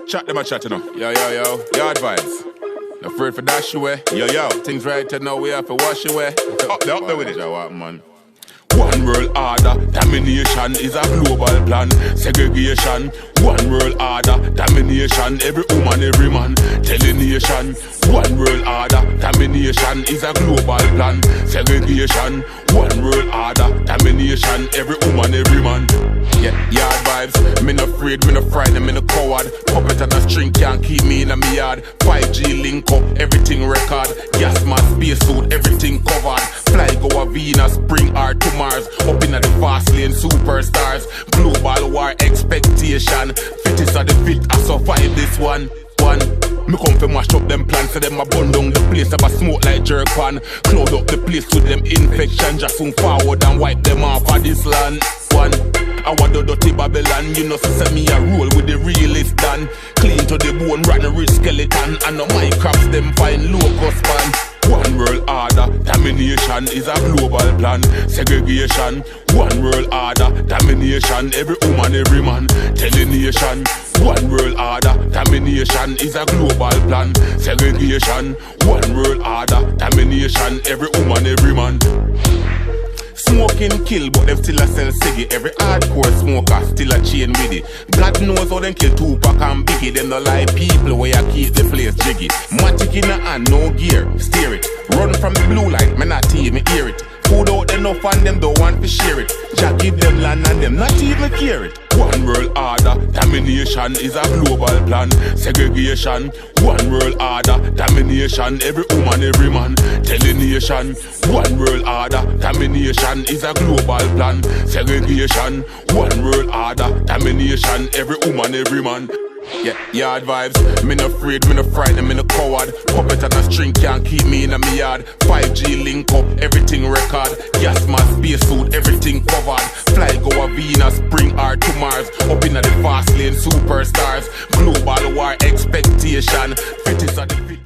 Chat them a chat, you know. Yo, yard vibes. No afraid for dash away. Yo, things right to know we have to wash away. Up there with it. What, man? One world order, domination is a global plan. Segregation, one world order, domination. Every woman, every man, tell the nation. One world order, domination is a global plan. Segregation, one world order, domination. Every woman, every man. Yeah, yard vibes. Me no afraid, me no frightened, me no coward. Puppet and a string can't keep me in a me yard. 5G link up, everything record. Gas mask, space suit, everything covered. Fly go a Venus, bring her to Mars. Up in the fast lane, superstars. Global war expectation. Fittest of the fit, I survive this one. Me come fi mash up them plans, so them a burn down the place. Have a smoke like jerk pan. Cloud up the place with them infection. Just soon forward and wipe them off of this land. I want the dirty Babylon. You know, so set me a roll with the realest done. Clean to the bone, rotten rich skeleton. And no Minecrafts, them find locust fan. One world order, domination is a global plan. Segregation, one world order, domination. Every woman, every man, tell the nation. One world order, domination is a global plan. Segregation, one world order, domination. Every woman, every man. Smoking kill, but them still a sell ciggy. Every hardcore smoker still a chain with it. God knows how them kill Tupac and Biggie. Them no lie people where you keep the place jiggy. Matic in the hand, no gear, steer it. Run from the blue light, man not even hear it. Food out enough and them don't want to share it. Jack give them land and them not even care it. One world order, domination is a global plan. Segregation, one world order, domination. Every woman, every man, tell the nation. One world order, domination is a global plan. Segregation, one world order, domination. Every woman, every man. Yeah, yard vibes. Me no afraid, me no frightened, me no coward. Puppet and a string can't keep me in a me yard. 5G link up, everything record. Gas mask, space suit, everything covered. Fly go a Venus, bring her to Mars. Up in the fast lane, superstars. Global war expectation. Fittest of the fit.